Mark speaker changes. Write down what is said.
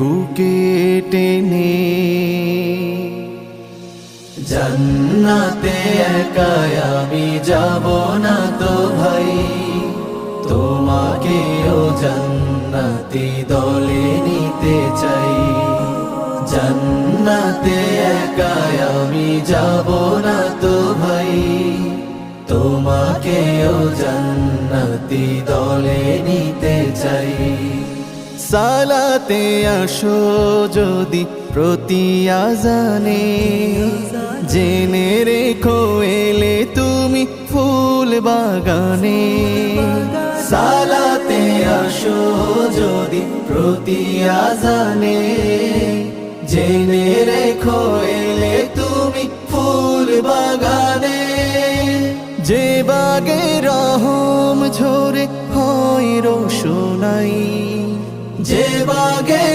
Speaker 1: বুকে টেনে।
Speaker 2: জান্নাতে একা আমি যাব না তো ভাই, তোমাকেও জান্নাতি দলে নিতে চাই। জান্নাতে একা আমি যাব না তো ভাই, তোমাকেও জান্নাতি দলে নিতে চাই।
Speaker 1: সালাতে আসো যদি প্রতি আজানে, জেনে রেখো এলে তুমি ফুল বাগানে।
Speaker 2: সালাতে আসো যদি প্রতি আজানে, জেনে রেখো এলে তুমি ফুল বাগানে।
Speaker 1: যে বাগে রহম ঝরে হয় রোশনাই,
Speaker 2: যে বাগে